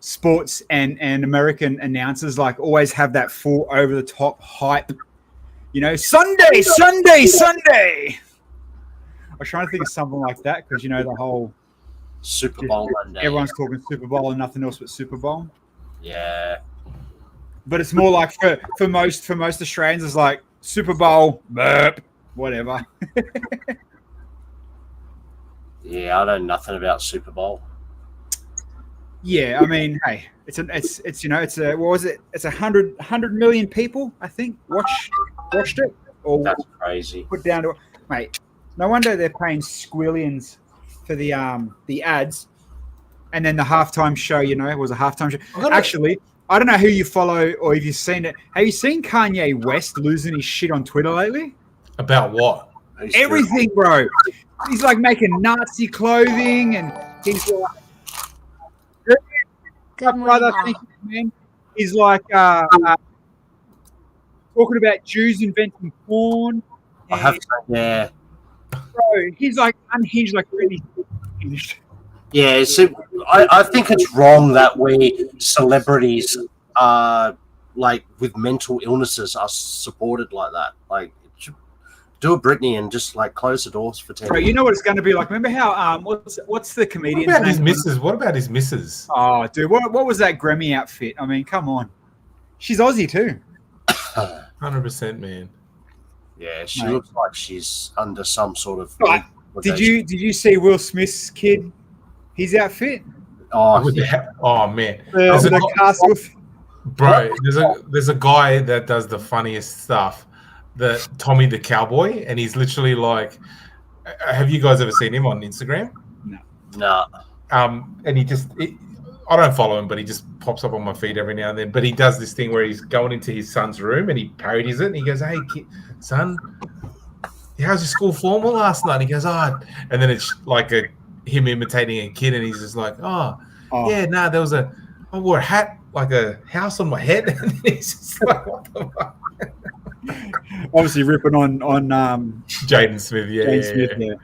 sports and American announcers like always have that full over the top hype. You know, Sunday. I was trying to think of something like that because, you know, the whole Super Bowl Monday. Everyone's talking Super Bowl and nothing else but Super Bowl. Yeah. But it's more like for most Australians, it's like Super Bowl, burp, whatever. Yeah, I know nothing about Super Bowl. Yeah, I mean, hey, it's you know, it's a, what was it? It's 100 million people, I think, watched it. Or that's crazy. Put down to, mate. No wonder they're paying squillions for the ads, and then the halftime show. You know, was a halftime show. Actually, I don't know who you follow or if you've seen it. Have you seen Kanye West losing his shit on Twitter lately? About what? Everything, bro. He's like making Nazi clothing, and he's like, Good brother, thank you, man. He's like talking about Jews inventing porn. I have to, yeah. Bro, he's like unhinged, like really unhinged. Yeah, so I think it's wrong that we celebrities like with mental illnesses are supported like that. Like, do a Britney and just like close the doors for 10 Bro, you know what it's going to be like? Remember how what's the comedian's What about name? his missus? What about his missus? Oh, dude, what was that Grammy outfit? I mean, come on, she's Aussie too. 100%, man. Yeah, she looks like she's under some sort of. Right. Did you see Will Smith's kid? His outfit. Oh, man. The castle. Bro, there's a guy that does the funniest stuff. The Tommy the Cowboy, and he's literally like, have you guys ever seen him on Instagram? No. And I don't follow him, but he just pops up on my feed every now and then. But he does this thing where he's going into his son's room and he parodies it, and he goes, "Hey, son, how's your school formal last night?" And he goes, "Oh," and then it's like him imitating a kid, and he's just like, "Oh. Yeah, no, there was I wore a hat, like a house on my head," and he's just like, "What the fuck?" Obviously ripping on Jaden Smith, yeah. Smith, yeah.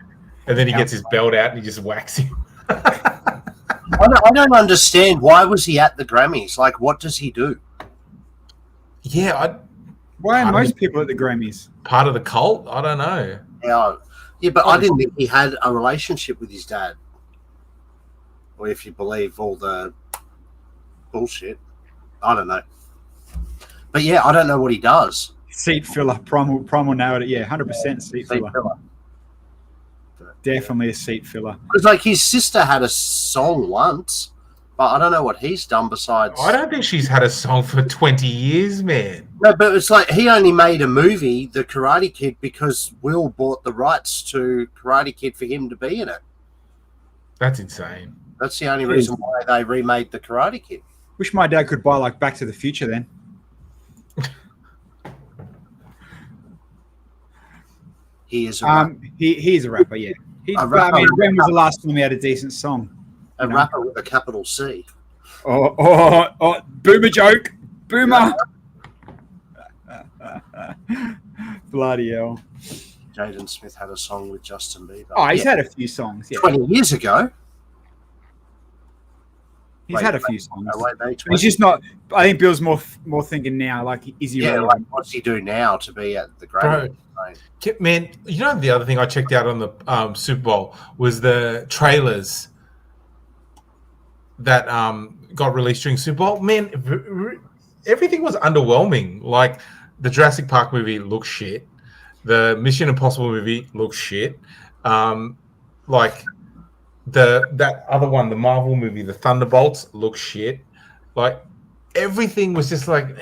And then he gets his belt out and he just whacks him. I don't understand. Why was he at the Grammys? Like, what does he do? Yeah, why are most people at the Grammys? Part of the cult? I don't know. Yeah, but I didn't think he had a relationship with his dad. Or if you believe all the bullshit. I don't know. But yeah, I don't know what he does. Seat filler, primal nailed it. Yeah, 100% seat filler. Definitely a seat filler. Because like his sister had a song once, but I don't know what he's done besides. I don't think she's had a song for 20 years, man. No, but it's like he only made a movie, The Karate Kid, because Will bought the rights to Karate Kid for him to be in it. That's insane. That's the only reason why they remade The Karate Kid. Wish my dad could buy like Back to the Future then. He is a rapper. He is a rapper, yeah. I mean, when was the last time he had a decent song? A rapper with a capital C. Oh, boomer joke. Boomer. Bloody hell. Jaden Smith had a song with Justin Bieber. Oh, he's had a few songs, yeah. 20 years ago. He's had a few songs. No, he's just not. I think Bill's more thinking now. Like, is he? Yeah, like what's he do now to be at the Grammys? Man, you know the other thing I checked out on the Super Bowl was the trailers that got released during Super Bowl. Man, everything was underwhelming. Like the Jurassic Park movie looks shit. The Mission Impossible movie looks shit. Like. That other one, the Marvel movie, the Thunderbolts, looks shit. Like everything was just like,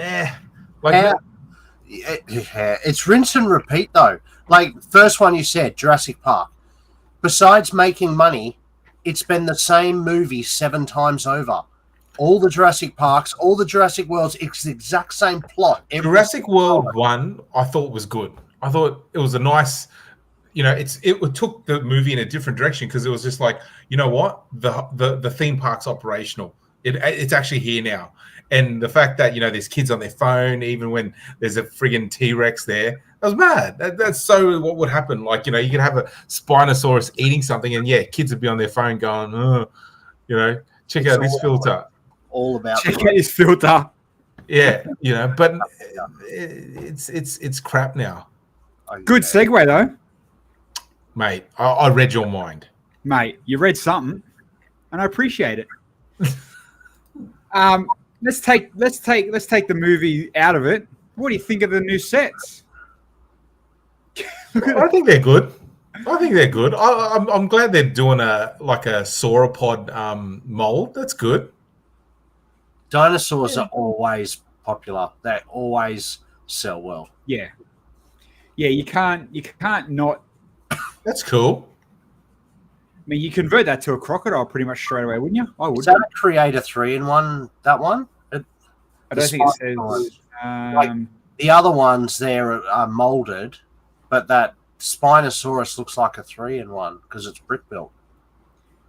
Like it's rinse and repeat though. Like first one you said, Jurassic Park. Besides making money, it's been the same movie 7 times over. All the Jurassic Parks, all the Jurassic Worlds, it's the exact same plot. Jurassic World 1, I thought was good. I thought it was a nice. You know, it took the movie in a different direction because it was just like, you know what, the theme park's operational. It's actually here now, and the fact that there's kids on their phone even when there's a friggin' T-Rex there, that was mad. That's so what would happen. Like you could have a Spinosaurus eating something, and kids would be on their phone going, Check out this filter. All about Check out this filter. Yeah, but it's crap now, Good segue though, mate. I read your mind, mate. You read something, and I appreciate it. Let's take the movie out of it. What do you think of the new sets? I think they're good. I'm glad they're doing a sauropod mold. That's good. Dinosaurs are always popular. They always sell well. Yeah. You can't not. That's cool. I mean, you convert that to a crocodile pretty much straight away, wouldn't you? I would. Is that a Creator 3-in-1? That one? I don't think it says. The other ones there are molded, but that Spinosaurus looks like a 3-in-1 because it's brick built.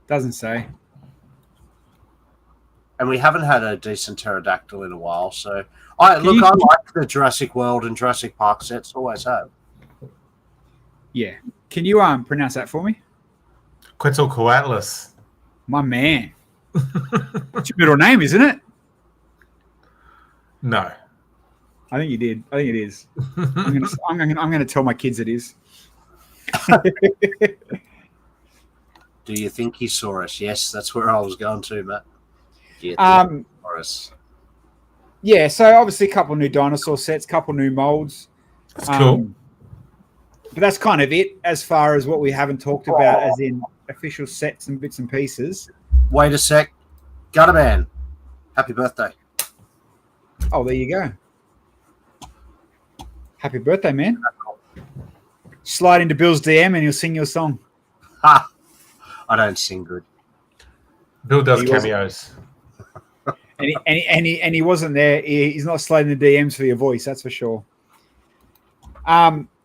Doesn't say. And we haven't had a decent pterodactyl in a while, so I like the Jurassic World and Jurassic Park sets. Always have. Yeah. Can you pronounce that for me? Quetzalcoatlus. My man. It's your middle name, isn't it? No. I think you did. I think it is. I'm gonna tell my kids it is. Do you think he saw us? Yes, that's where I was going to, Matt. Do you think he saw us? Yeah, so obviously a couple new dinosaur sets, couple new molds. That's cool. But that's kind of it as far as what we haven't talked about, as in official sets and bits and pieces. Wait a sec. Gutter Man. Happy birthday. Oh, there you go. Happy birthday, man. Slide into Bill's DM and he'll sing your song. Ha! I don't sing good. Bill does cameos. And he wasn't there. He's not sliding the DMs for your voice, that's for sure.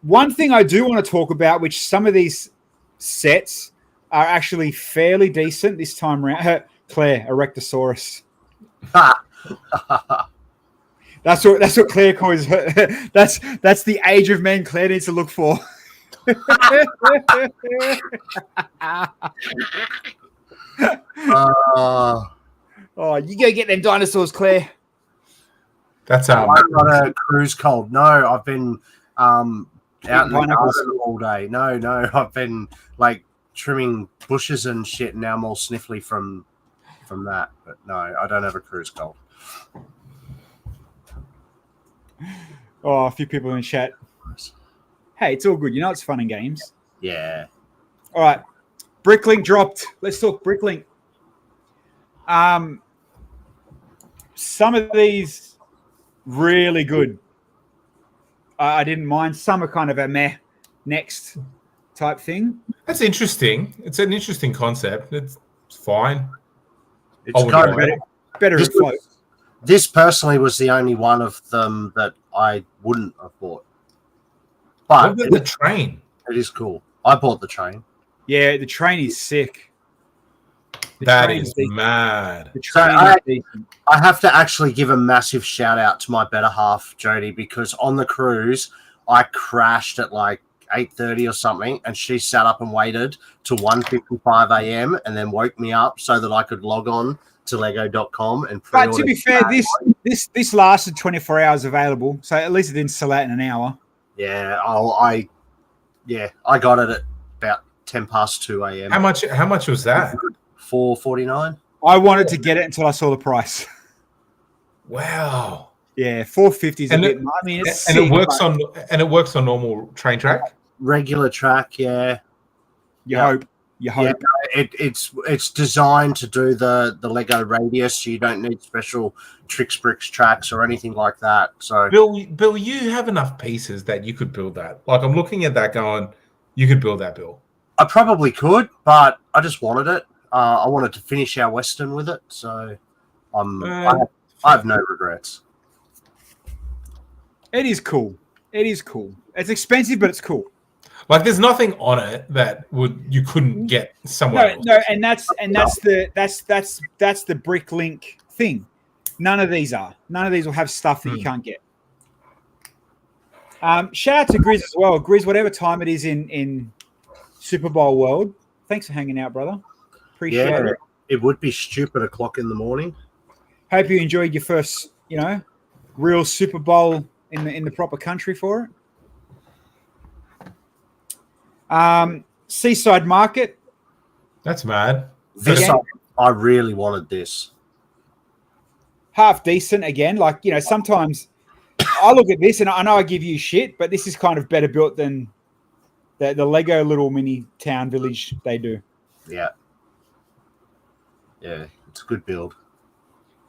One thing I do want to talk about, which some of these sets are actually fairly decent this time around. Claire, Erectosaurus. That's what Claire calls her. That's the age of men Claire needs to look for. Oh, you go get them dinosaurs, Claire. That's I'm on a cruise cold. No, I've been out in the garden all day. No, I've been like trimming bushes and shit, and now I'm all sniffly from that. But no, I don't have a cruise cold. Oh, a few people in chat. Hey, it's all good. You know it's fun and games. Yeah. All right. Bricklink dropped. Let's talk Bricklink. Some of these really good. I didn't mind. Some are kind of a meh next type thing. That's interesting. It's an interesting concept. It's fine. It's kind of better to float. This personally was the only one of them that I wouldn't have bought. But what about the train? It is cool. I bought the train. Yeah, the train is sick. That is mad. So I have to actually give a massive shout out to my better half, Jody, because on the cruise, I crashed at like 8:30 or something, and she sat up and waited till 1:55 a.m. and then woke me up so that I could log on to Lego.com and pre-order. But to be fair, this lasted 24 hours available, so at least it didn't sell out in an hour. Yeah, I got it at about 2 a.m. How much was that? $4.49. I wanted to get it until I saw the price. Wow. Yeah, $4.50 is a bit. I mean, it's sick, it works on normal train track. Regular track, yeah. You hope. Yeah, it's designed to do the Lego radius, so you don't need special tricks bricks tracks or anything like that. So Bill, you have enough pieces that you could build that. Like I'm looking at that going, you could build that, Bill. I probably could, but I just wanted it. I wanted to finish our Western with it, so I have no regrets. It is cool. It's expensive, but it's cool. Like there's nothing on it that you couldn't get somewhere else. No, and that's the Bricklink thing. None of these will have stuff that you can't get. Shout out to Grizz as well. Grizz, whatever time it is in Super Bowl world. Thanks for hanging out, brother. Appreciate it. It would be stupid o'clock in the morning. Hope you enjoyed your first, real Super Bowl in the proper country for it. Seaside Market. That's mad. This, I really wanted this. Half decent again. Like, sometimes I look at this and I know I give you shit, but this is kind of better built than the Lego little mini town village they do. Yeah. Yeah, it's a good build.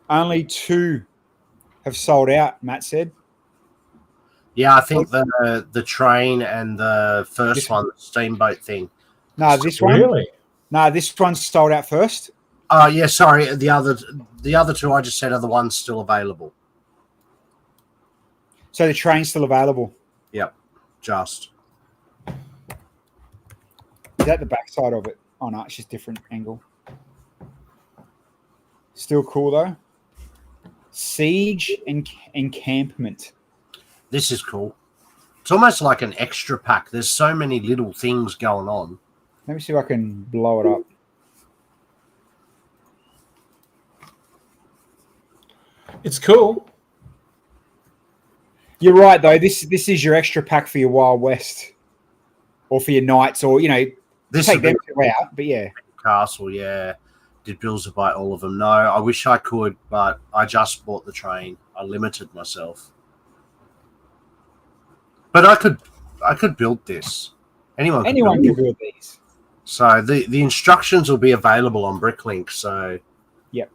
Only 2 have sold out, Matt said. Yeah, I think the train and the first one, the steamboat thing. No, this one. Really? No, this one's sold out first. Oh, yeah, sorry. The other 2 I just said are the ones still available. So the train's still available. Yep, just. Is that the backside of it? Oh, no, it's just different angle. Still cool, though. Siege Encampment. This is cool. It's almost like an extra pack. There's so many little things going on. Let me see if I can blow it up. It's cool. You're right, though. This is your extra pack for your Wild West, or for your Knights, or This take them out. But yeah, Castle, yeah. Did Bilsy buy all of them? No, I wish I could, but I just bought the train. I limited myself. But I could build this. Anyone can build these. So the instructions will be available on Bricklink. So yep.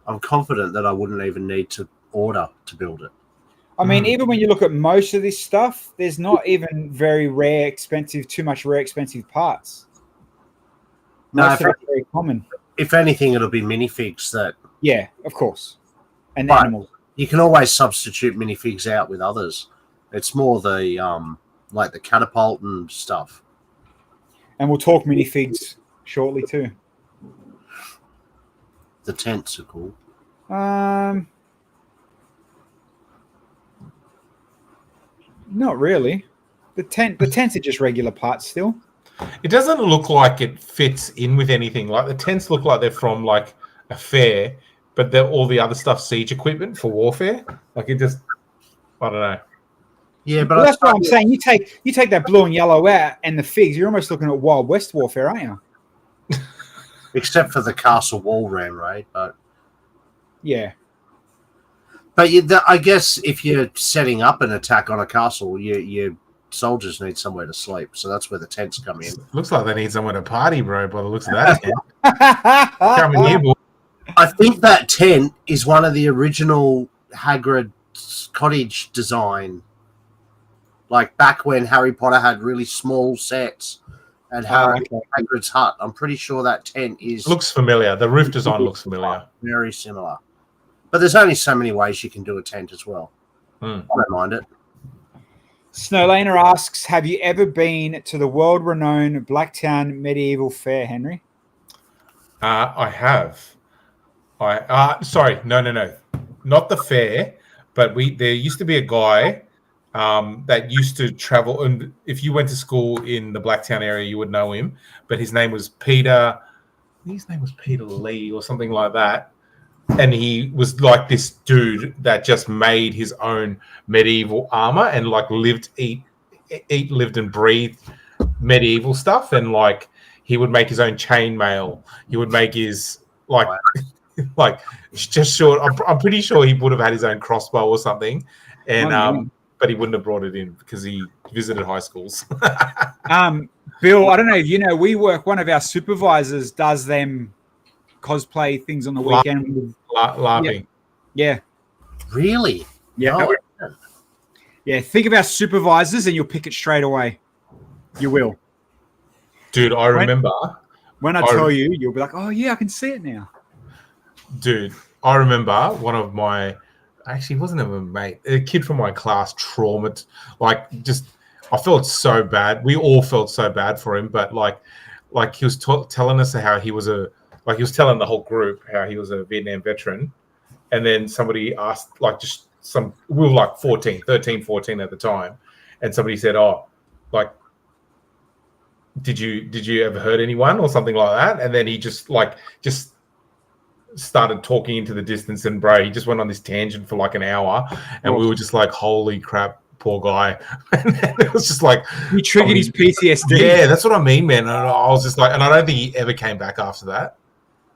I'm confident that I wouldn't even need to order to build it. I mean, even when you look at most of this stuff, there's not even very too much rare, expensive parts. Most of it's very common. If anything, it'll be minifigs that. Yeah, of course. And the animals. You can always substitute minifigs out with others. It's more the like the catapult and stuff. And we'll talk minifigs shortly too. The tents are cool. Not really. The tents are just regular parts still. It doesn't look like it fits in with anything. Like the tents look like they're from like a fair, but they're all the other stuff siege equipment for warfare. Like it just, I don't know. Yeah, but that's what I'm saying. You take that blue and yellow out and the figs. You're almost looking at Wild West warfare, aren't you? Except for the castle wall ram raid, but yeah. But I guess if you're setting up an attack on a castle, your soldiers need somewhere to sleep, so that's where the tents come in. Looks like they need somewhere to party, bro. By the looks of that, coming here, boy. I think that tent is one of the original Hagrid's cottage design. Like back when Harry Potter had really small sets and Hagrid's hut. I'm pretty sure that tent looks familiar. The roof design looks familiar. Very similar. But there's only so many ways you can do a tent as well. I don't mind it. Snowlaner asks, have you ever been to the world-renowned Blacktown Medieval Fair, Henry? I have. Sorry, no. Not the fair, but there used to be a guy that used to travel, and if you went to school in the Blacktown area, you would know him. But his name was Peter. His name was Peter Lee or something like that, and he was like this dude that just made his own medieval armor and like lived and breathed medieval stuff, and like he would make his own chainmail. He would make his like just short. I'm pretty sure he would have had his own crossbow or something, and but he wouldn't have brought it in because he visited high schools. Bill, I don't know if you know, one of our supervisors does them cosplay things on the weekend. Laughing. Yeah. Really? Yeah. No. Yeah. Think of our supervisors and you'll pick it straight away. You will. Dude, I remember. When I tell you, you'll be like, oh, yeah, I can see it now. Dude, I remember one of my... Actually, it wasn't even a mate. A kid from my class traumatized. Like, just... I felt so bad. We all felt so bad for him, but like he was telling us how he was he was telling the whole group how he was a Vietnam veteran. And then somebody asked, we were like 13, 14 at the time. And somebody said, did you ever hurt anyone or something like that? And then he just started talking into the distance, and bro, he just went on this tangent for like an hour, and we were just like, holy crap, poor guy. And it was just like, You triggered his PTSD. yeah, that's what I mean, man. And I was just like, and I don't think he ever came back after that.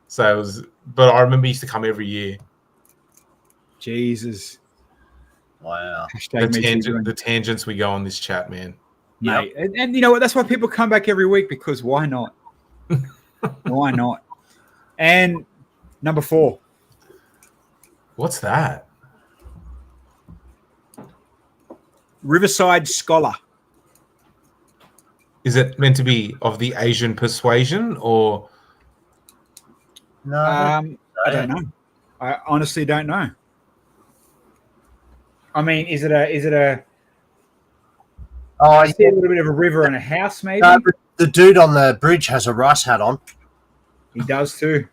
So it was, but I remember he used to come every year. Jesus. Wow. The tangents we go on this chat, man. Mate. Yep. And you know what? That's why people come back every week, because why not? Why not? And number 4. What's that? Riverside Scholar. Is it meant to be of the Asian persuasion, or? No, I don't know. I honestly don't know. I mean, is it a? Oh, I see a little bit of a river and a house, maybe. The dude on the bridge has a rice hat on. He does too.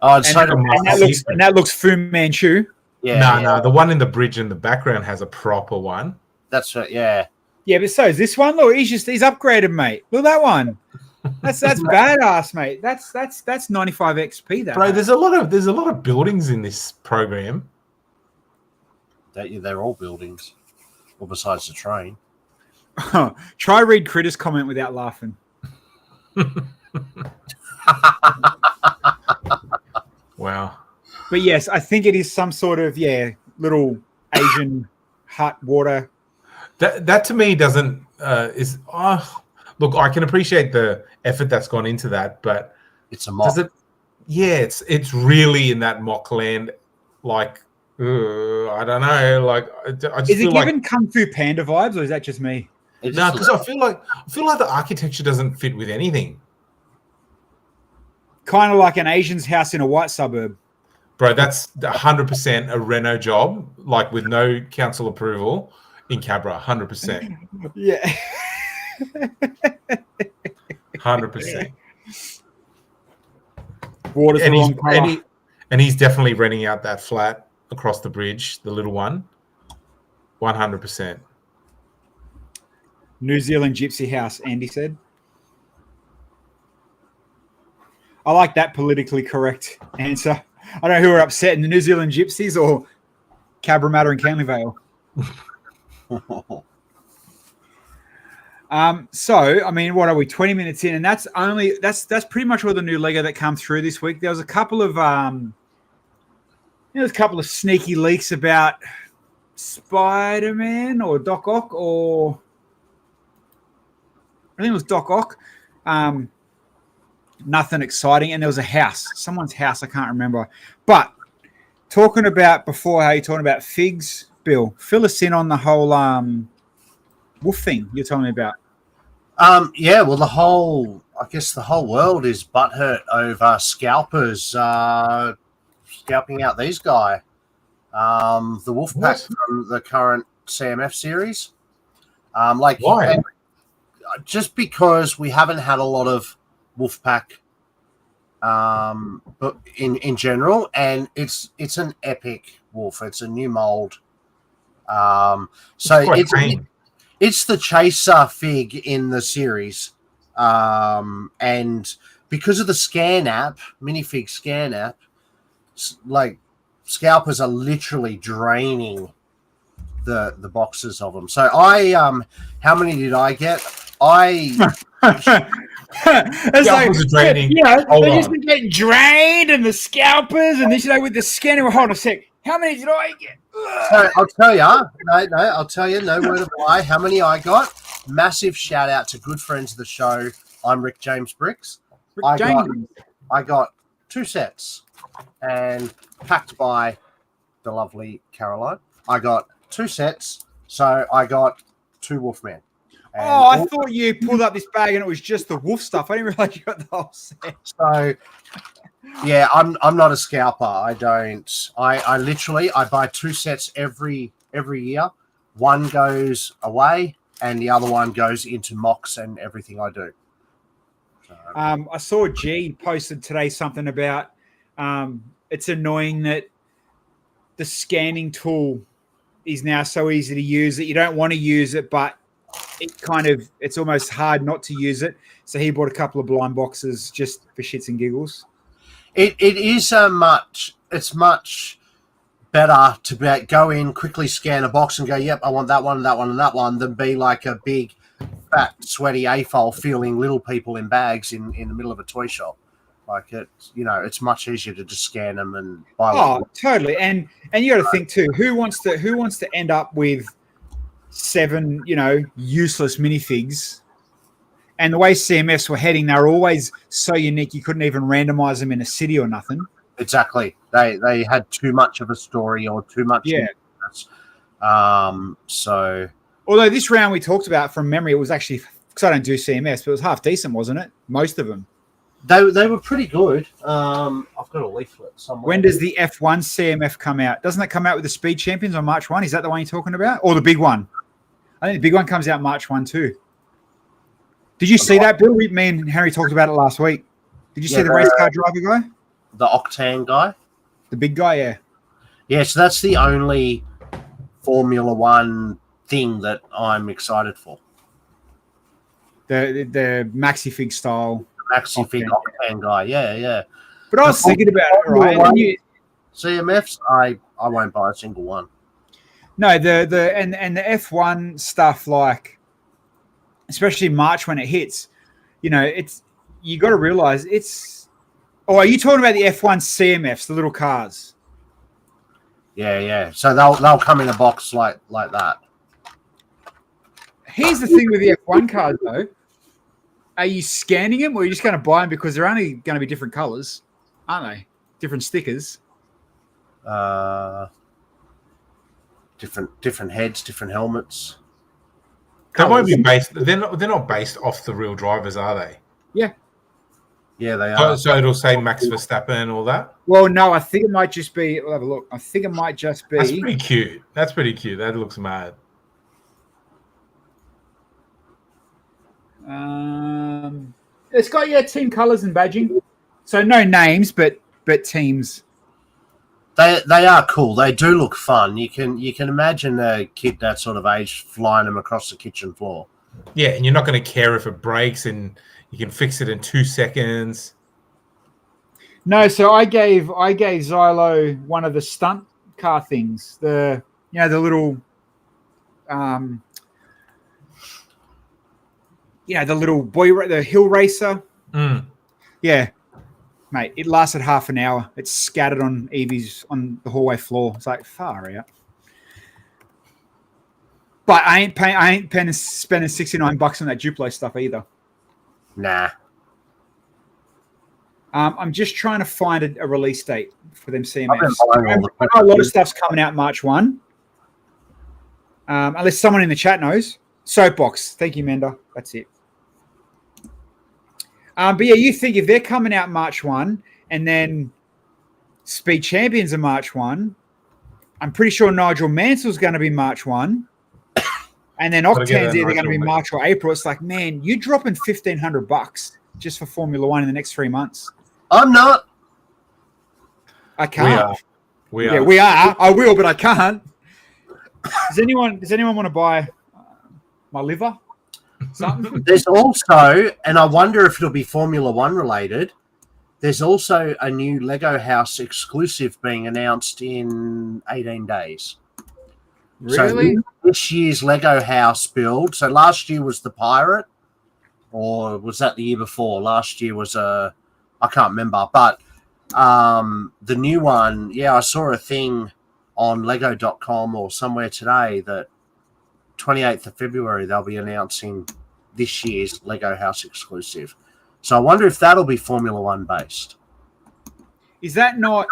Oh, and that looks Fu Manchu. Yeah. No. The one in the bridge in the background has a proper one. That's right. Yeah. Yeah, but so is this one. Look, he's upgraded, mate. Look at that one. That's badass, mate. That's 95 XP. That bro. There's a lot of buildings in this program. They're all buildings. Well, besides the train. Try read Critter's comment without laughing. Wow. But yes, I think it is some sort of little Asian hut water. That to me doesn't look. I can appreciate the effort that's gone into that, but it's a mock. It's really in that mock land. Like, I don't know. Like, I just is it feel giving Kung Fu Panda vibes, or is that just me? No, because I feel like the architecture doesn't fit with anything. Kind of like an Asian's house in a white suburb. Bro, that's 100% a reno job, like with no council approval in Cabra. 100%. Yeah. 100%. Water's the wrong color. And he's definitely renting out that flat across the bridge, the little one. 100%. New Zealand gypsy house, Andy said. I like that politically correct answer. I don't know who are upset in the New Zealand gypsies or Cabramatta and Canley Vale. So, I mean, what are we, 20 minutes in? And that's pretty much all the new Lego that come through this week. There was a couple of sneaky leaks about Spider-Man or Doc Ock, or I think it was Doc Ock. Nothing exciting. And there was a house, someone's house, I can't remember. But talking about before, how you're talking about figs, Bill, fill us in on the whole wolf thing you're telling me about. Yeah, well, the whole world is butthurt over scalpers scalping out these guys. The wolf pack from the current CMF series. Why? Just because we haven't had a lot of Wolfpack but in general, and it's an epic wolf. It's a new mold. It's the chaser fig in the series. And because of the scan app, minifig scan app, like scalpers are literally draining the boxes of them. So how many did I get? It's like, draining. They just get drained, and the scalpers, and this, with the scanner. Hold on a sec. How many did I get? So I'll tell you. I'll tell you. No word of lie. How many I got? Massive shout out to good friends of the show. I'm Rick James Bricks. I got 2 sets, and packed by the lovely Caroline. I got 2 sets, so I got 2 Wolfmen. I thought you pulled up this bag and it was just the wolf stuff. I didn't realize you got the whole set. So, yeah, I'm not a scalper. I don't. I literally buy 2 sets every year. One goes away, and the other one goes into mocks and everything I do. So, I saw G posted today something about it's annoying that the scanning tool is now so easy to use that you don't want to use it, but it's almost hard not to use it. So he bought a couple of blind boxes just for shits and giggles. It is it's much better to go in, quickly scan a box and go, yep, I want that one, that one, and that one, than be like a big, fat, sweaty AFOL feeling little people in bags in the middle of a toy shop. Like it's much easier to just scan them and buy one. Oh, totally. And you got to think too, who wants to end up with 7, useless minifigs? And the way CMFs were heading, they were always so unique you couldn't even randomize them in a city or nothing. Exactly. They had too much of a story or too much. Yeah. So although this round we talked about from memory, it was actually, because I don't do CMS, but it was half decent, wasn't it? Most of them. They were pretty good. I've got a leaflet somewhere. When does the F1 CMF come out? Doesn't that come out with the Speed Champions on March 1? Is that the one you're talking about? Or the big one? I think the big one comes out March 1 too. Did you see that, Bill? Me and Harry talked about it last week. Did you see the race car driver guy? The Octane guy? The big guy, yeah. Yeah, so that's the only Formula One thing that I'm excited for. The Maxi-Fig style. Maxi-Fig Octane guy, yeah. But I was thinking about it, right? CMFs, I won't buy a single one. No, the F1 stuff, like, especially March when it hits, it's, you got to realize it's. Oh, are you talking about the F1 CMFs, the little cars? Yeah. So they'll come in a box like that. Here's the thing with the F1 cars, though. Are you scanning them, or are you just going to buy them because they're only going to be different colors, aren't they? Different stickers. Different heads, different helmets. They won't be based. They're not based off the real drivers, are they? Yeah. Yeah, they are. So it'll say Max Verstappen and all that? Well, no, I think it might just be. We'll have a look. I think it might just be. That's pretty cute. That looks mad. It's got team colors and badging, so no names, but teams. They are cool. They do look fun. You can imagine a kid that sort of age flying them across the kitchen floor. Yeah, and you're not going to care if it breaks, and you can fix it in 2 seconds. No, so I gave Xylo one of the stunt car things. The little, the little boy, the hill racer. Mm. Yeah, mate, it lasted half an hour. It's scattered on Evie's on the hallway floor. It's like, far out. But I ain't spending $69 on that Duplo stuff either. Nah. I'm just trying to find a release date for them CMS. I know a lot of stuff's coming out March 1. Unless someone in the chat knows. Soapbox. Thank you, Menda. That's it. But yeah, you think if they're coming out March 1 and then Speed Champions are March 1, I'm pretty sure Nigel Mansell's going to be March 1. And then Octane's either going to be March or April. It's like, man, you're dropping $1,500 just for Formula One in the next 3 months. I'm not. I can't. We are. Yeah, we are. I will, but I can't. Does anyone want to buy my liver? Something? There's also, and I wonder if it'll be Formula One related, there's also a new Lego House exclusive being announced in 18 days. Really? So this year's Lego House build. So last year was the Pirate, or was that the year before? Last year was I can't remember. But the new one, I saw a thing on Lego.com or somewhere today that 28th of February they'll be announcing this year's Lego House exclusive. So I wonder if that'll be Formula One based. Is that not?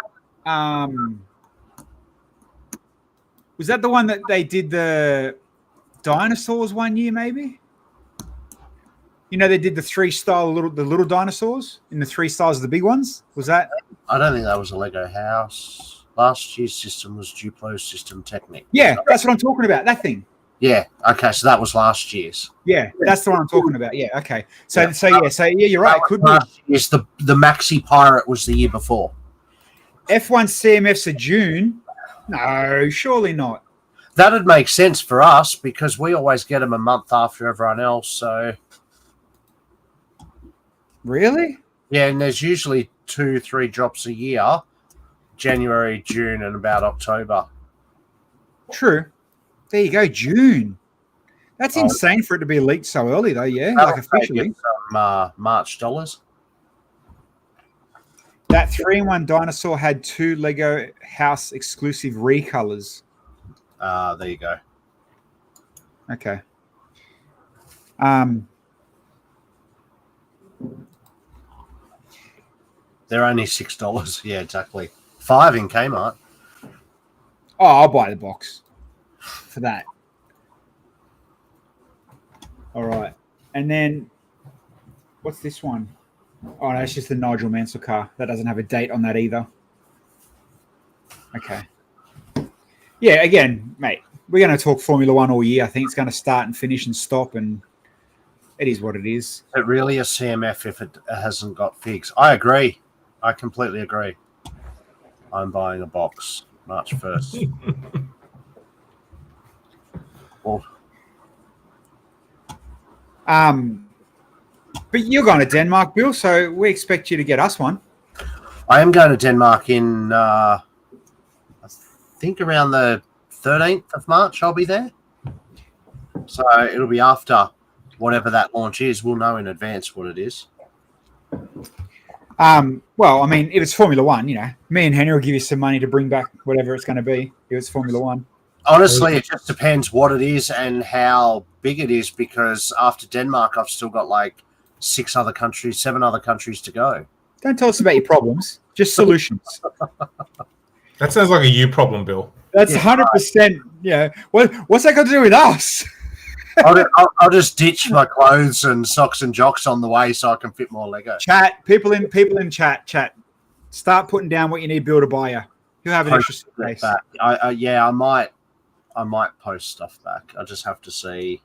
Was that the one that they did the dinosaurs one year? Maybe. They did the 3-style little dinosaurs in the 3 styles of the big ones. Was that? I don't think that was a Lego House. Last year's system was Duplo System Technic. Yeah, that's what I'm talking about. That thing. Yeah. Okay. So that was last year's. Yeah, that's the one I'm talking about. Yeah. Okay. So you're right. It could be. Yes, the Maxi Pirate was the year before. F1 CMFs are June. No, surely not. That'd make sense for us because we always get them a month after everyone else. So Really? yeah, and there's usually 2-3 drops a year: January, June, and about October. True. There you go, June. That's Oh. insane for it to be leaked so early, though. Yeah, That'll like save officially. you some March dollars. That 3-in-1 dinosaur had 2 Lego House exclusive recolors. There you go. Okay. They're only $6. Yeah, exactly. $5 in Kmart. Oh, I'll buy the box for that. All right. And then what's this one? Oh, no, it's just the Nigel Mansell car. That doesn't have a date on that either. Okay. Yeah, again, mate, we're going to talk Formula One all year. I think it's going to start and finish and stop, and it is what it is. It really is CMF if it hasn't got figs. I agree. I completely agree. I'm buying a box March 1st. Well, But you're going to Denmark, Bill, so we expect you to get us one. I am going to Denmark in, I think, around the 13th of March. I'll be there. So it'll be after whatever that launch is. We'll know in advance what it is. Well, I mean, if it's Formula One, you know, me and Henry will give you some money to bring back whatever it's going to be if it's Formula One. Honestly, it just depends what it is and how big it is, because after Denmark, I've still got like 7 other countries to go. Don't tell us about your problems, just solutions. That sounds like a you problem, Bill. That's 100%. Yeah. What's that got to do with us? I'll just ditch my clothes and socks and jocks on the way so I can fit more Lego. Chat. People in chat. Start putting down what you need Bill to buy you. You'll have an extra space. I might post stuff back. I just have to see.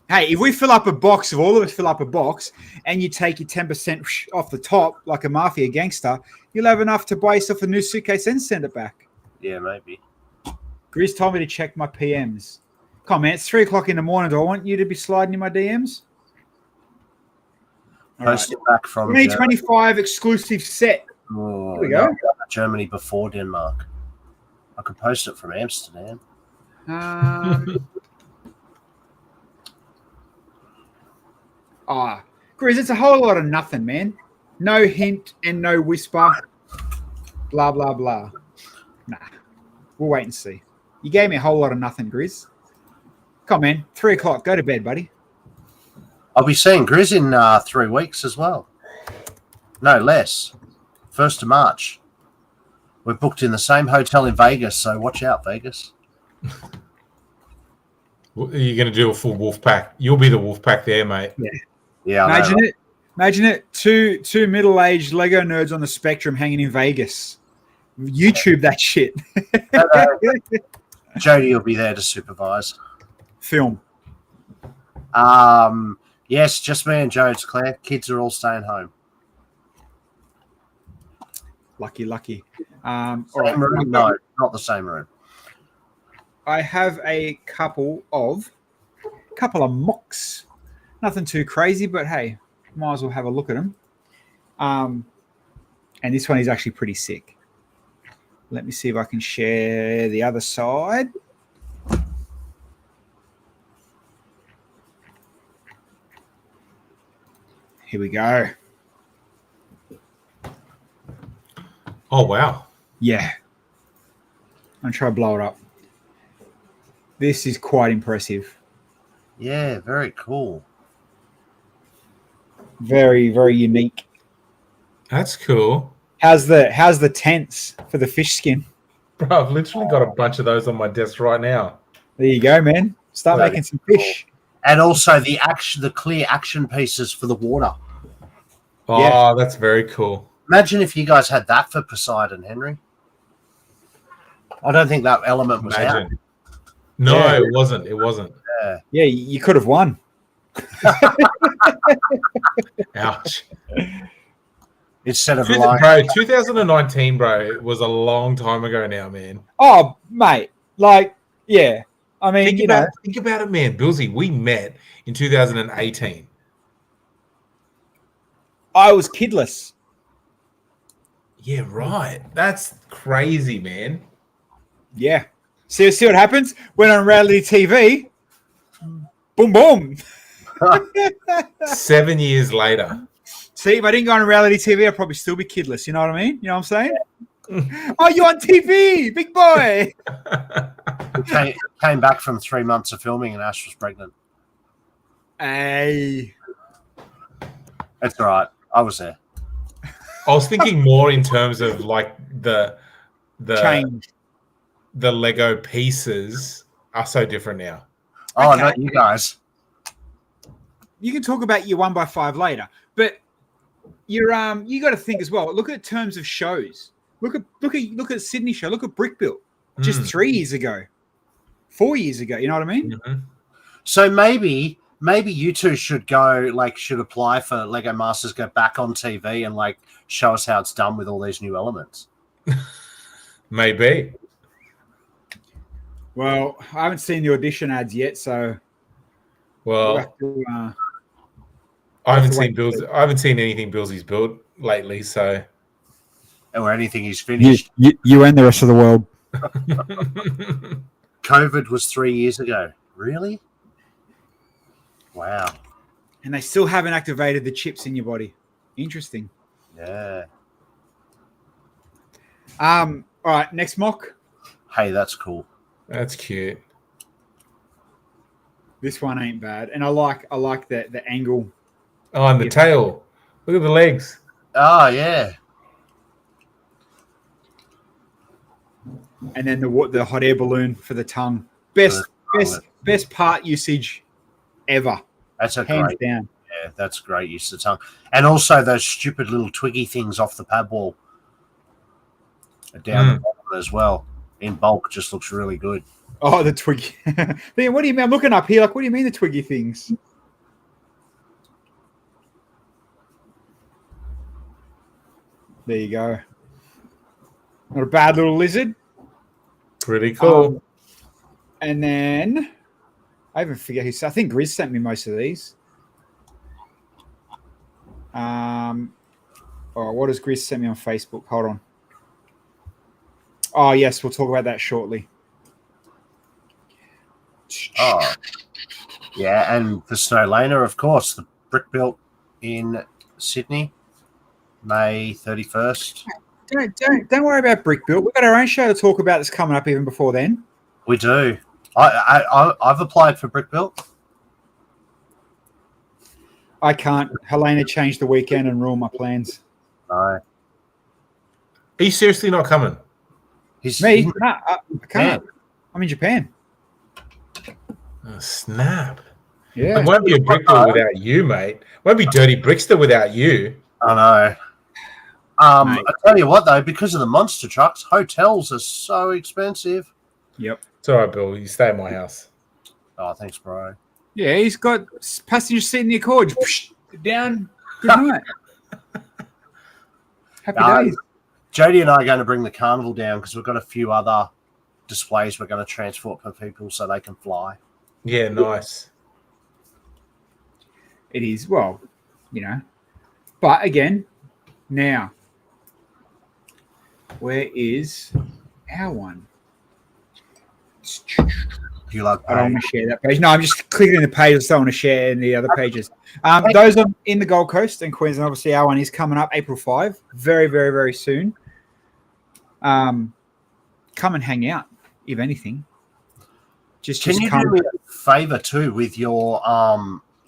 Hey, if we fill up a box, if all of us fill up a box, and you take your 10% off the top like a mafia gangster, you'll have enough to buy yourself a new suitcase and send it back. Yeah, maybe. Grizz told me to check my PMs. Come on, man, it's 3 o'clock in the morning. Do I want you to be sliding in my DMs? Post it back from 2025 exclusive set. Oh, Here we go. Germany before Denmark. I could post it from Amsterdam. Grizz, it's a whole lot of nothing, man. No hint and no whisper. Blah, blah, blah. Nah, we'll wait and see. You gave me a whole lot of nothing, Grizz. Come on, man. 3 o'clock. Go to bed, buddy. I'll be seeing Grizz in 3 weeks as well. No, less. 1st of March. We're booked in the same hotel in Vegas, so watch out, Vegas. Are you going to do a full wolf pack? You'll be the wolf pack there, mate. Yeah. Imagine it. Two middle-aged Lego nerds on the spectrum hanging in Vegas. YouTube that shit. Jody will be there to supervise. Film. Yes, just me and Joe. It's Claire. Kids are all staying home. Lucky. Same room? No, not the same room. I have a couple of mocks. Nothing too crazy, but hey, might as well have a look at them. And this one is actually pretty sick. Let me see if I can share the other side. Here we go. Oh, wow. Yeah. I'm going to try to blow it up. This is quite impressive. Yeah, very cool. Very, very unique. That's cool. How's the tents for the fish skin? Bro, I've literally got a bunch of those on my desk right now. There you go, man. Start making some fish. And also the clear action pieces for the water. Oh, yeah. That's very cool. Imagine if you guys had that for Poseidon, Henry. I don't think that element was out. No, yeah. It wasn't. Yeah, you could have won. Ouch. Instead of bro, 2019, bro, it was a long time ago now, man. Oh, mate. Like, yeah. I mean, think about it, man. Bilsy, we met in 2018. I was kidless. Yeah, right. That's crazy, man. Yeah. See what happens? Went on reality TV. Boom, boom. 7 years later. See, if I didn't go on reality TV, I'd probably still be kidless. You know what I mean? You know what I'm saying? Oh, you're on TV, big boy. Came back from 3 months of filming and Ash was pregnant. Hey. That's all right. I was there. I was thinking more in terms of like the Change. The Lego pieces are so different now. Oh, Okay. not you guys. You can talk about your 1x5 later, but you got to think as well. Look at terms of shows. Look at Sydney show. Look at Brick Built just 3 years ago, 4 years ago. You know what I mean? Mm-hmm. So maybe you two should should apply for Lego Masters, go back on TV and like show us how it's done with all these new elements. Maybe. Well, I haven't seen the audition ads yet, so Well, we'll have to, I haven't seen anything Bilsy's built lately, so Or anything he's finished. you and the rest of the world. COVID was 3 years ago. Really? Wow. And they still haven't activated the chips in your body. Interesting. Yeah. All right, next mock. Hey, that's cool. that's cute. This one ain't bad, and I like the angle. Oh, and the tail. Look at the legs. Oh, yeah. And then the hot air balloon for the tongue. Best part usage ever. That's a Hands great. down. Yeah, that's great use of the tongue. And also those stupid little twiggy things off the pad wall. Down the bottom as well. In bulk, just looks really good. Oh, the twiggy. What do you mean? I'm looking up here. Like, what do you mean the twiggy things? There you go. Not a bad little lizard. Pretty cool. And then I even forget who. I think Grizz sent me most of these. What does Grizz send me on Facebook? Hold on. Oh yes, we'll talk about that shortly. Oh, yeah, and the Snow Laner, of course, the Brick Built in Sydney, May 31st. Don't worry about Brick Built. We've got our own show to talk about that's coming up even before then. We do. I've applied for Brick Built. I can't. Helena changed the weekend and ruined my plans. No. Are you seriously not coming? Me? No, I can't. I'm in Japan. Oh, snap. Yeah. It won't be a Brickbuild without you, mate. It won't be Dirty Brickster without you. I know. I tell you what, though, because of the monster trucks, hotels are so expensive. Yep. It's all right, Bill. You stay at my house. Oh, thanks, bro. Yeah, he's got passenger seat in the Accord. Down. Good night. Happy days. Jody and I are going to bring the carnival down because we've got a few other displays we're going to transport for people so they can fly. Yeah, nice. It is. Well, But again, now, where is our one? You like? I don't want to share that page. No, I'm just clicking in the page. I just don't want to share in the other pages. Those are in the Gold Coast and Queensland. Obviously, our one is coming up April 5. Very, very, very soon. Come and hang out, if anything. Can you do me a favor too with your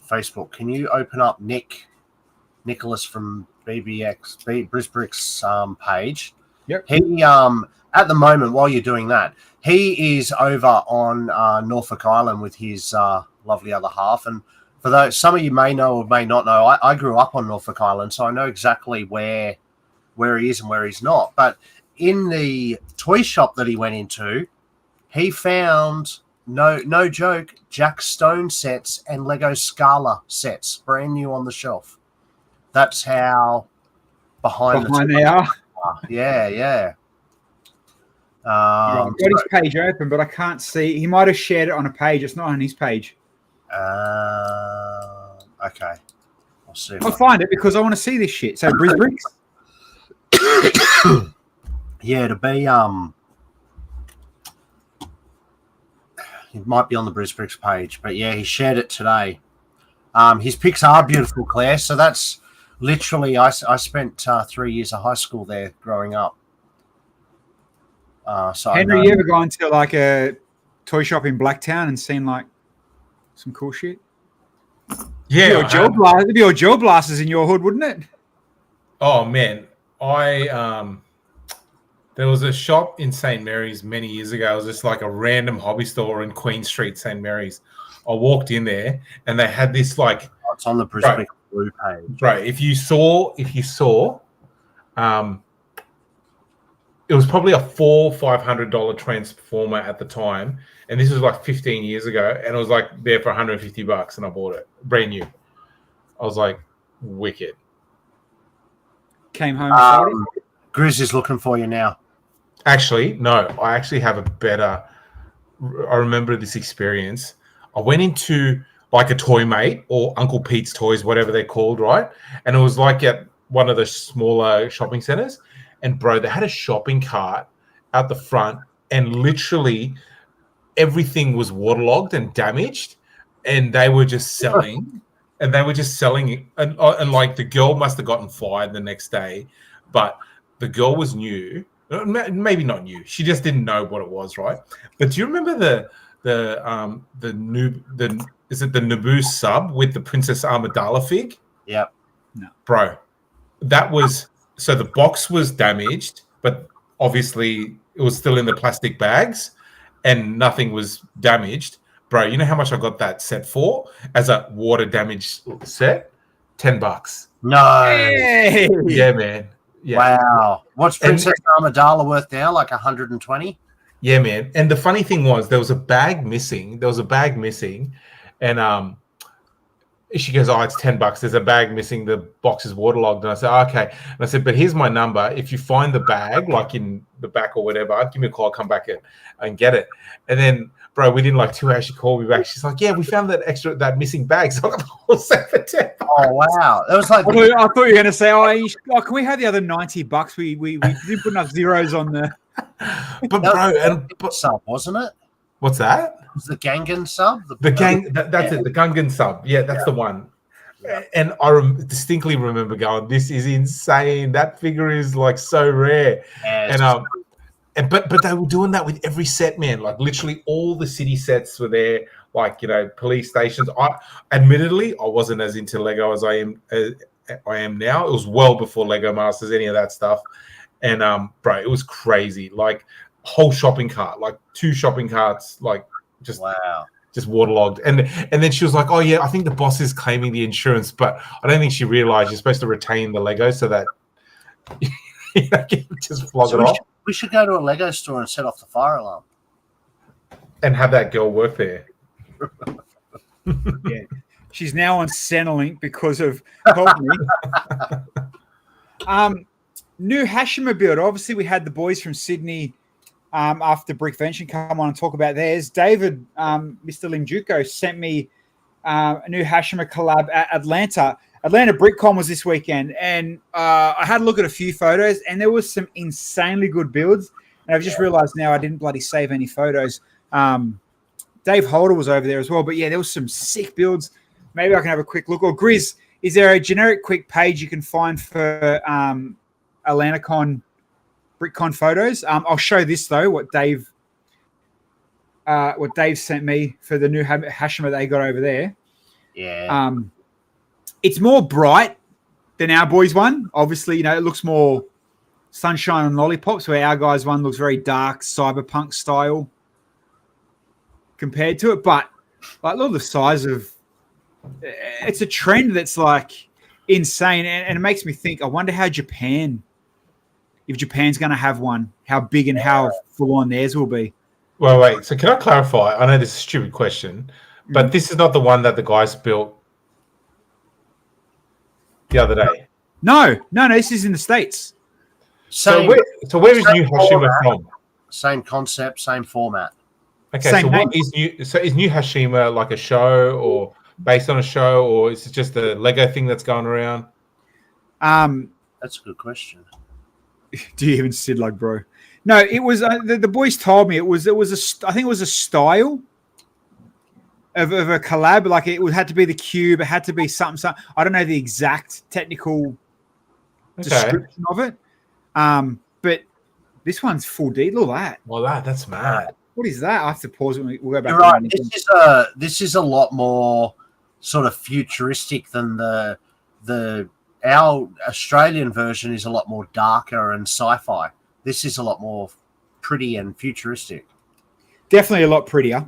Facebook? Can you open up Nicholas from Brisbrick's page? Yep. He at the moment, while you're doing that, he is over on Norfolk Island with his lovely other half. And for those, some of you may know or may not know, I grew up on Norfolk Island, so I know exactly where he is and where he's not. But in the toy shop that he went into, he found, no joke, Jack Stone sets and Lego Scala sets, brand new on the shelf. That's how behind they are. Yeah. I've got his page open, but I can't see. He might have shared it on a page. It's not on his page. Okay. I'll see. I'll find it because I want to see this shit. So Brisbricks. Yeah, to be it might be on the Brisbricks page, but yeah, he shared it today. His pics are beautiful, Claire. So that's literally I spent 3 years of high school there growing up. So Henry, you ever gone to like a toy shop in Blacktown and seen like some cool shit? Yeah, it'd be your gel blasters in your hood, wouldn't it? Oh man, there was a shop in St. Mary's many years ago. It was just like a random hobby store in Queen Street, St. Mary's. I walked in there and they had this like it's on the Brisbane Blue page. Right. If you saw, it was probably a $400-$500 transformer at the time, and this was like 15 years ago, and it was like there for $150, and I bought it brand new. I was like, wicked. Came home. Grizz is looking for you now. Actually, no. I actually have a better. I remember this experience. I went into like a Toy Mate or Uncle Pete's Toys, whatever they're called, right? And it was like at one of the smaller shopping centers. And bro, they had a shopping cart out the front, and literally everything was waterlogged and damaged, and they were just selling. And like the girl must have gotten fired the next day, but the girl was new, maybe not new. She just didn't know what it was, right? But do you remember the Naboo sub with the Princess Amidala fig? Yep. No, bro, that was. So the box was damaged, but obviously it was still in the plastic bags and nothing was damaged. Bro, you know how much I got that set for as a water damage set? $10. No. Hey! Yeah, man. Yeah. Wow. What's Princess Amidala worth now? Like 120? Yeah, man. And the funny thing was there was a bag missing. And she goes, oh, it's $10. There's a bag missing. The box is waterlogged. And I said, oh, okay. And I said, but here's my number. If you find the bag, like in the back or whatever, give me a call. I'll come back and get it. And then, bro, within like 2 hours, she called me back. She's like, yeah, we found that missing bag. So I got the whole set for $10. Oh, wow. That was like... I thought you were going to say, can we have the other $90? We didn't put enough zeros on the... But, bro... sub, wasn't it? What's that? It was the Gangan sub? That's it, the Gungan sub. Yeah, that's the one. Yeah. And I distinctly remember going, this is insane. That figure is like so rare. Yeah, but they were doing that with every set, man. Like literally all the city sets were there, like, you know, police stations. Admittedly, I wasn't as into Lego as I am now. It was well before Lego Masters, any of that stuff. And bro, it was crazy. Like whole shopping cart, like 2 shopping carts, like just waterlogged. And then she was like, oh yeah, I think the boss is claiming the insurance, but I don't think she realized you're supposed to retain the Lego so that you know, just flog it off. We should go to a Lego store and set off the fire alarm. And have that girl work there. Yeah. She's now on Centrelink because of help me. New Hashima build. Obviously, we had the boys from Sydney after Brickvention come on and talk about theirs. David, Mr. Limjuko, sent me a new Hashima collab at Atlanta. Atlanta BrickCon was this weekend, and I had a look at a few photos, and there was some insanely good builds. And I've just realized now I didn't bloody save any photos. Dave Holder was over there as well, but yeah, there was some sick builds. Maybe I can have a quick look. Or Grizz, is there a generic quick page you can find for AtlantaCon BrickCon photos? I'll show this though. What Dave sent me for the new Hashima they got over there. Yeah. It's more bright than our boys' one. Obviously, you know, it looks more sunshine and lollipops, where our guys' one looks very dark, cyberpunk style compared to it. But like, look at the size of. It's a trend that's like insane, and it makes me think. I wonder how Japan's going to have one, how big and how full on theirs will be. Well, wait. So can I clarify? I know this is a stupid question, but this is not the one that the guys built the other day. No. This is in the States. So where is New Hashima from? same concept, same format. Okay, Same so name. what is new? So is New Hashima like a show or based on a show, or is it just a Lego thing that's going around? That's a good question. Do you even sit like, bro? No, it was the boys told me it was I think it was a style of a collab. Like had to be the cube. It had to be something. I don't know the exact technical description of it. But this one's full D. Look at that. Well, that's mad. What is that? I have to pause it. We'll go back. You're right. This is a lot more sort of futuristic than our Australian version is a lot more darker and sci-fi. This is a lot more pretty and futuristic. Definitely a lot prettier.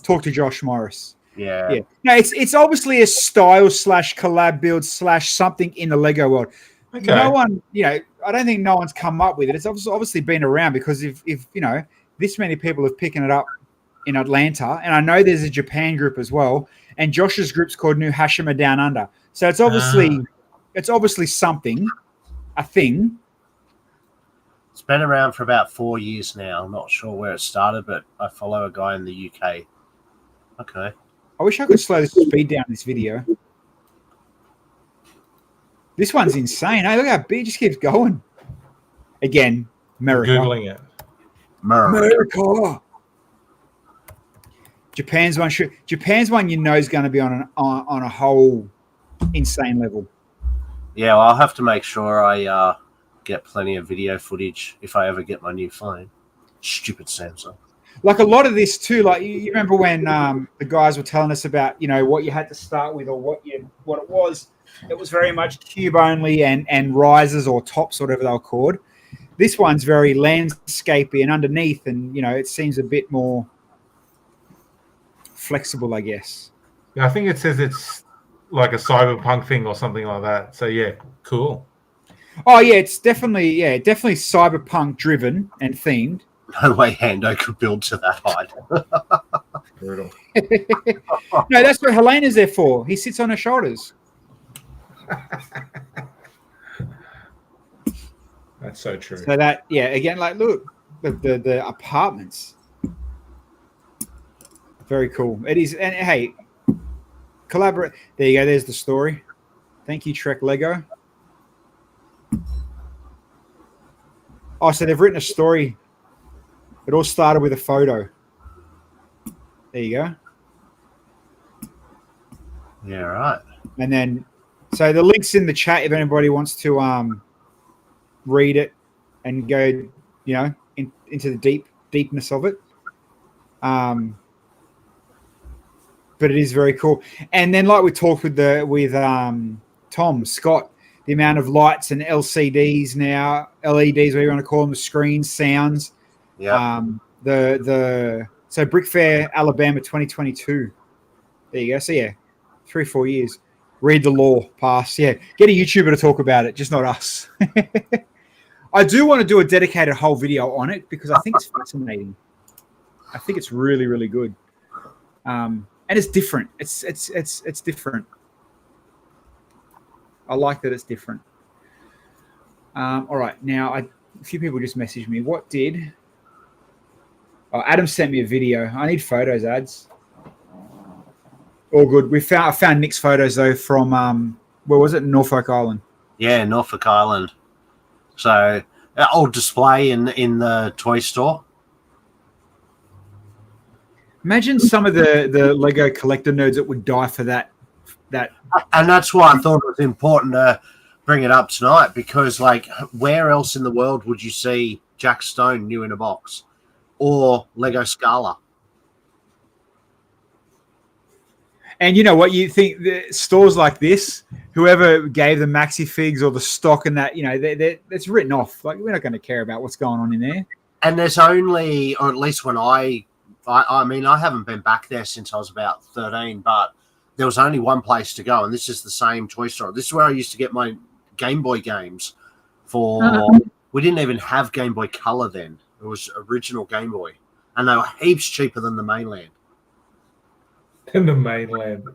Talk to Josh Morris. Yeah. No, it's obviously a style / collab build / something in the Lego world. Okay. No one, I don't think no one's come up with it. It's obviously been around because if this many people have picking it up in Atlanta, and I know there's a Japan group as well, and Josh's group's called New Hashima Down Under. So it's obviously something, a thing. It's been around for about 4 years now. I'm not sure where it started, but I follow a guy in the UK. Okay. I wish I could slow the speed down this video. This one's insane. Hey, look how big it just keeps going. Again, America. Googling it. America. Japan's one is going to be on a whole insane level. Yeah, well, I'll have to make sure I get plenty of video footage if I ever get my new phone. Stupid Samsung. Like a lot of this too, like you remember when the guys were telling us about, what you had to start with or what it was. It was very much cube only and risers or tops, whatever they were called. This one's very landscapey and underneath, and it seems a bit more flexible, I guess. Yeah, I think it says it's like a cyberpunk thing or something like that. So yeah, cool. Oh yeah, it's definitely cyberpunk driven and themed. No way Hando could build to that height. Brutal. No, that's what Helena's there for. He sits on her shoulders. That's so true. So that, again, like look, the apartments. Very cool. It is, and hey, collaborate. There you go. There's the story. Thank you, Trek Lego. Oh, so they've written a story. It all started with a photo. There you go. Yeah, right. And then, so the link's in the chat if anybody wants to read it and go, into the deepness of it. But it is very cool. And then, like we talked with Tom Scott, the amount of lights and LCDs now, LEDs, whatever you want to call them, the screens, sounds. Yeah. So Brick Fair, Alabama, 2022. There you go. So 3-4 years. Read the law, pass. Yeah, get a YouTuber to talk about it, just not us. I do want to do a dedicated whole video on it because I think it's fascinating. I think it's really, really good. And it's different. It's different. I like that it's different. All right, now a few people just messaged me. What did? Oh, Adam sent me a video. I need photos, ads. All good. I found Nick's photos though from where was it? Norfolk Island. Yeah, Norfolk Island. So old display in the toy store. Imagine some of the Lego collector nerds that would die for that. And that's why I thought it was important to bring it up tonight because, like, where else in the world would you see Jack Stone new in a box or Lego Scala? And you know what? You think the stores like this, whoever gave the maxi figs or the stock and that, it's written off. Like, we're not going to care about what's going on in there. And there's only, or at least when I mean, I haven't been back there since I was about 13, but there was only one place to go, and this is the same toy store. This is where I used to get my Game Boy games for. We didn't even have Game Boy Color then. It was original Game Boy, and they were heaps cheaper than the mainland. In the mainland.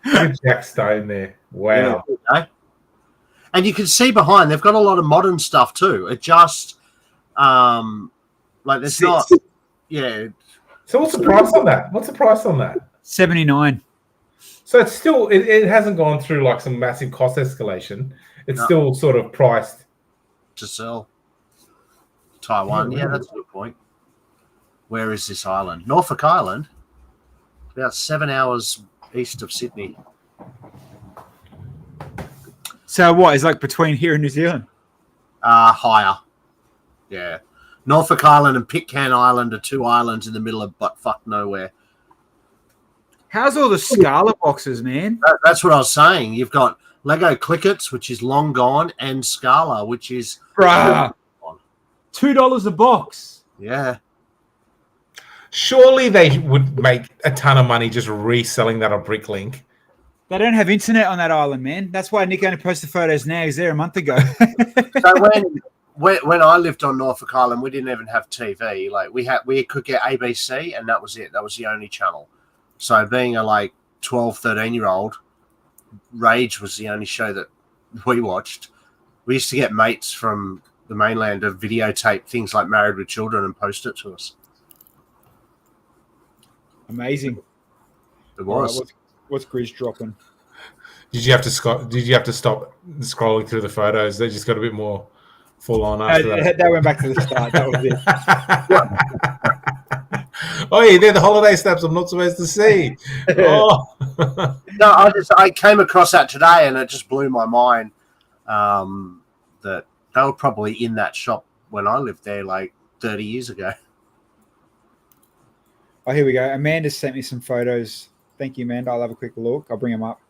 Good Jack Stone there. Wow. Yeah, And you can see behind, they've got a lot of modern stuff too. It just, like, there's not, yeah. So what's the price on that? What's the price on that? $79. So it's still, it hasn't gone through like some massive cost escalation. It's still sort of priced to sell. Taiwan, Oh, yeah, that's a good point. Where is this island? Norfolk Island, about 7 hours east of Sydney. So what is like between here and New Zealand? Higher. Yeah. Norfolk Island and Pitcairn Island are two islands in the middle of butt fuck nowhere. How's all the Scala boxes, man? That's what I was saying. You've got Lego Clickets, which is long gone, and Scala, which is $2 a box. Yeah. Surely they would make a ton of money just reselling that on Bricklink. They don't have internet on that island, man. That's why Nick only posted photos now. He's there a month ago. So when I lived on Norfolk Island, we didn't even have TV. Like we could get ABC, and that was it. That was the only channel. So being a like 12, 13-year-old, Rage was the only show that we watched. We used to get mates from the mainland to videotape things like Married with Children and post it to us. Amazing. It was. Right, what's Grizz dropping? Did you have to stop scrolling through the photos? They just got a bit more full on after that. That went back to the start. That was it. Oh, yeah, they're the holiday snaps I'm not supposed to see. Oh. No, I came across that today, and it just blew my mind that they were probably in that shop when I lived there like 30 years ago. Oh, here we go. Amanda sent me some photos. Thank you, Amanda. I'll have a quick look. I'll bring them up.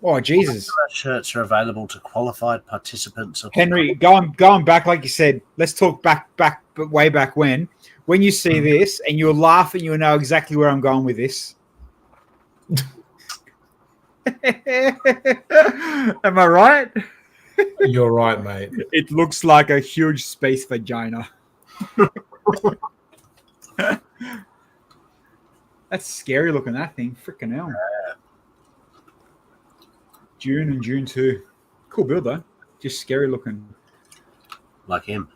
Oh, Jesus. Shirts are available to qualified participants. Henry, going back, like you said, let's talk back, but way back when. When you see this and you'll laugh and you'll know exactly where I'm going with this. Am I right? You're right, mate. It looks like a huge space vagina. That's scary looking, that thing. Freaking hell. June and June 2. Cool build, though. Just scary looking. Like him.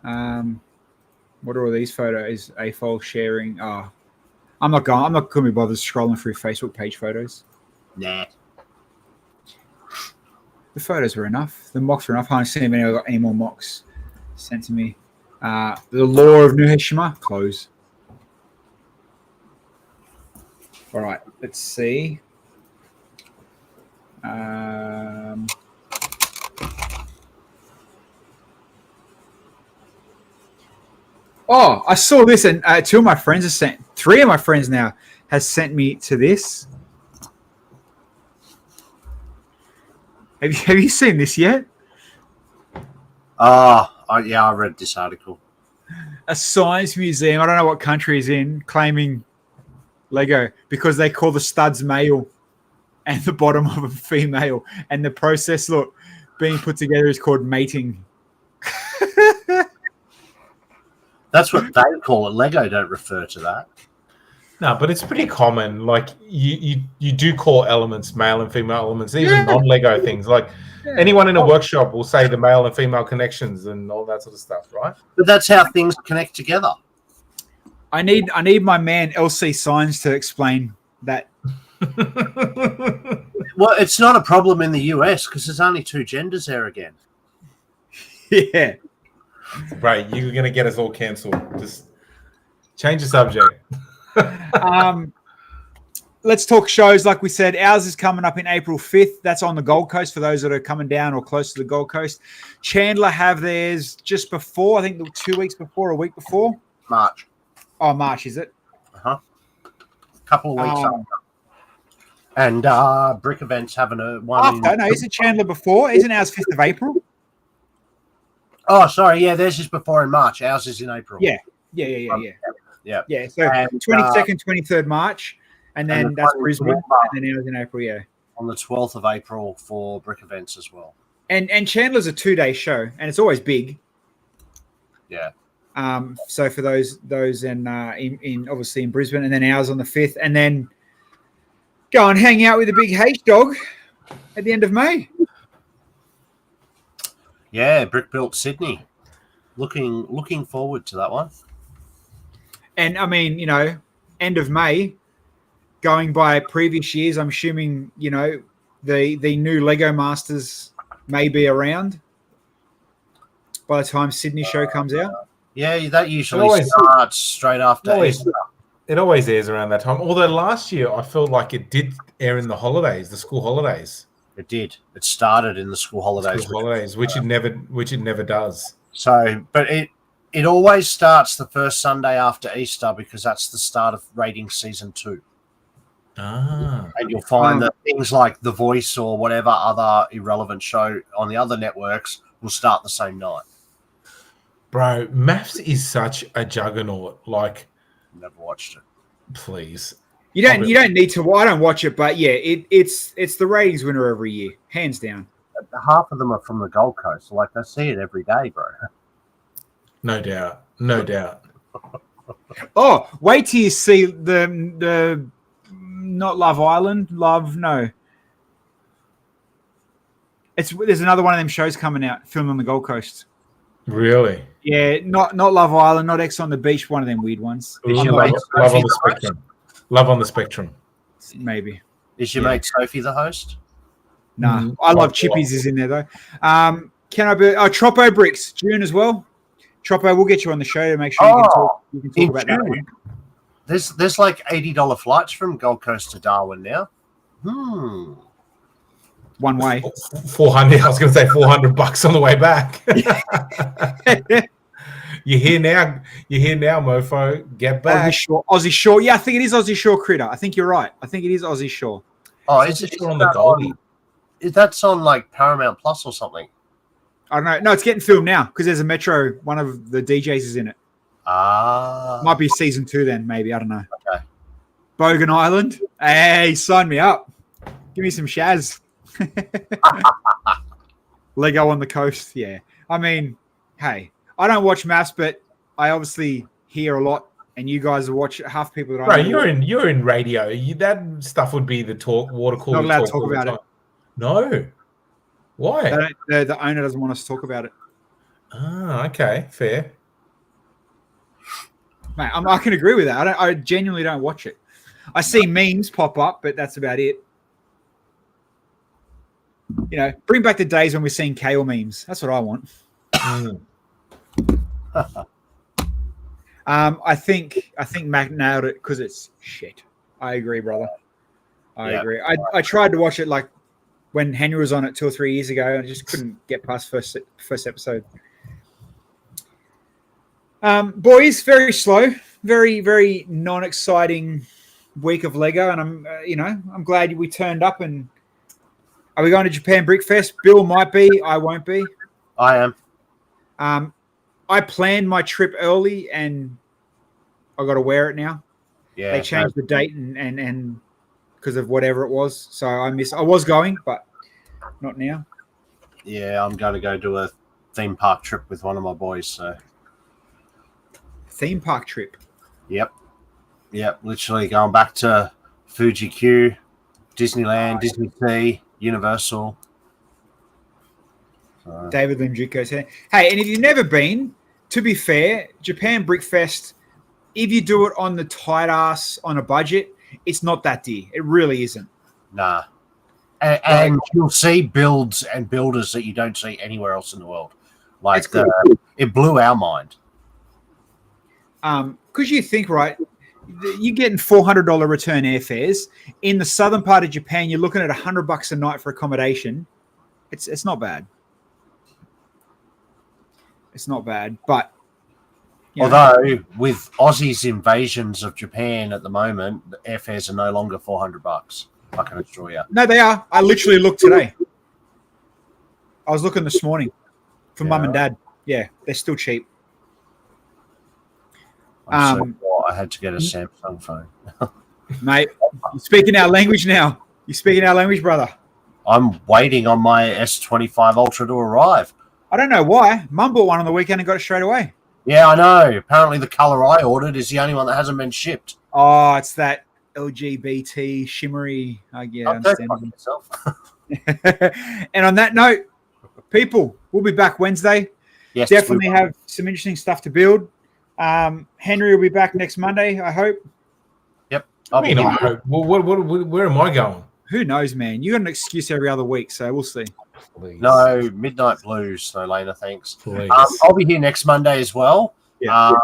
What are all these photos? AFOL sharing. Oh, I'm not going to be bothered scrolling through Facebook page photos. Nah. The photos were enough. The mocks were enough. I haven't seen if anyone got any more mocks sent to me. The Law of Nuheshima. Close. All right. Let's see. Oh, I saw this, and three of my friends now has sent me to this. Have you seen this yet? Yeah, I read this article. A science museum, I don't know what country it's in, claiming Lego because they call the studs male and the bottom of them female, and the process being put together is called mating. That's what they call it. Lego don't refer to that. No, but it's pretty common. Like you do call elements male and female elements, even non-Lego things. Like anyone in a workshop will say the male and female connections and all that sort of stuff, right? But that's how things connect together. I need my man LC Signs to explain that. Well, it's not a problem in the US because there's only two genders there again. Yeah. Right, you're going to get us all cancelled. Just change the subject. Let's talk shows. Like we said, ours is coming up in April 5th. That's on the Gold Coast for those that are coming down or close to the Gold Coast. Chandler have theirs just before, I think 2 weeks before, a week before. March. Oh, March, is it? Uh-huh. Couple of weeks after. And Brick Events having a one. After? No, isn't Chandler before? Isn't ours 5th of April? Oh, sorry. Yeah, theirs is before in March. Ours is in April. Yeah. So 22nd, 23rd March, and then that's Brisbane, and then ours in April. Yeah. On the 12th of April for Brick Events as well. And Chandler's a 2-day show, and it's always big. Yeah. So for those in obviously in Brisbane, and then ours on the 5th, and then Go and hang out with the big H dog at the end of May. Yeah, Brick Built Sydney. Looking forward to that one. And I mean, end of May, going by previous years, I'm assuming, the new Lego Masters may be around by the time Sydney show comes out. Yeah, that usually starts straight after Easter. It always airs around that time. Although last year I felt like it did air in the holidays, the school holidays. It did. It started in the school holidays, which it never does. So, but it always starts the first Sunday after Easter because that's the start of ratings season 2. Ah. And you'll find that things like The Voice or whatever other irrelevant show on the other networks will start the same night. Bro, Maths is such a juggernaut. Like, never watched it. Please. You don't need to. Well, I don't watch it, but yeah, it's the ratings winner every year, hands down. Half of them are from the Gold Coast, so like they see it every day, bro. No doubt. Oh, wait till you see the not Love Island, there's another one of them shows coming out, filmed on the Gold Coast. Really? Yeah, not Love Island, not X on the Beach, one of them weird ones. Love on the Spectrum. Love on the Spectrum. Maybe. Is your mate Sophie the host? Nah, I love Chippies is in there though. Can I be? Troppo Bricks June as well. Troppo, we'll get you on the show to make sure you can talk about that one. There's like $80 flights from Gold Coast to Darwin now. One way. 400. I was going to say $400 on the way back. You're here now, mofo. Get back. Aussie Shore. Yeah, I think it is Aussie Shore, Critter. I think you're right. I think it is Aussie Shore. Oh, is it on the Goldie? That's on like Paramount Plus or something. I don't know. No, it's getting filmed now because there's a Metro. One of the DJs is in it. Might be season 2 then, maybe. I don't know. Okay. Bogan Island. Hey, sign me up. Give me some Shaz. Lego on the coast. Yeah. I mean, hey, I don't watch maths, but I obviously hear a lot, and you guys watch half people that I know. Bro, you're in radio. That stuff would be the talk, water cooler. Not allowed to talk about it. No. Why? The owner doesn't want us to talk about it. Okay. Fair. Mate, I can agree with that. I genuinely don't watch it. I see memes pop up, but that's about it. Bring back the days when we're seeing kale memes. That's what I want. I think Mac nailed it because it's shit. I agree, brother. I agree. I tried to watch it like when Henry was on it 2 or 3 years ago, and I just couldn't get past first episode. Boys, very slow, very, very non-exciting week of Lego, and I'm glad we turned up. And are we going to Japan Brick Fest? Bill might be. I won't be. I am. I planned my trip early, and I got to wear it now. Yeah, they changed the date and because of whatever it was, so I was going, but not now. Yeah, I'm going to go do a theme park trip with one of my boys. So theme park trip. Yep. Literally going back to Fuji Q, Disneyland, Disney Sea, Universal. David Limjuko said, "Hey, and if you've never been, to be fair, Japan Brick Fest, if you do it on the tight ass on a budget, it's not that dear. It really isn't. Nah. And you'll see builds and builders that you don't see anywhere else in the world. Like it blew our mind. Because you think, right, you're getting $400 return airfares in the southern part of Japan. You're looking at $100 a night for accommodation. It's not bad. It's not bad, but although with Aussie's invasions of Japan at the moment, the airfares are no longer $400. I can assure you. No, they are. I literally looked today. I was looking this morning for mum and dad. Yeah, they're still cheap. I'm so poor. I had to get a Samsung phone. Mate, you're speaking our language now. You're speaking our language, brother. I'm waiting on my S25 Ultra to arrive. I don't know why. Mum bought one on the weekend and got it straight away. Yeah, I know. Apparently the color I ordered is the only one that hasn't been shipped. Oh, it's that LGBT shimmery. Yeah, Don't fuck understandable. yourself. And on that note, people, we'll be back Wednesday. Yes, Definitely have some interesting stuff to build. Henry will be back next Monday, I hope. Yep. I mean, I hope. Well, where am I going? Who knows, man? You got an excuse every other week, so we'll see. Please. No, Midnight Blues. No, Lena, thanks. Please. I'll be here next Monday as well. Yeah.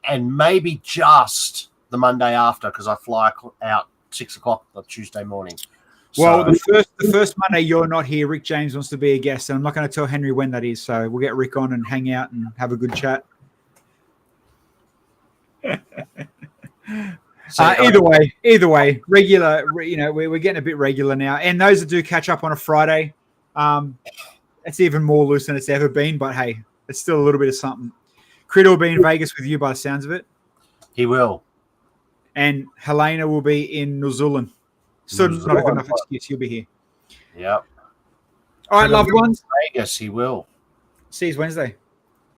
And maybe just the Monday after because I fly out 6 o'clock on Tuesday morning. Well, So, the first Monday you're not here, Rick James wants to be a guest, and I'm not going to tell Henry when that is. So we'll get Rick on and hang out and have a good chat. Either way, regular. You know, we're getting a bit regular now, and those that do catch up on a Friday, it's even more loose than it's ever been. But hey, it's still a little bit of something. Crit will be in Vegas with you by the sounds of it, he will. and Helena will be in New Zealand. Still not a good enough excuse. He'll be here. Yep. All right, loved ones. Vegas, he will. See you Wednesday.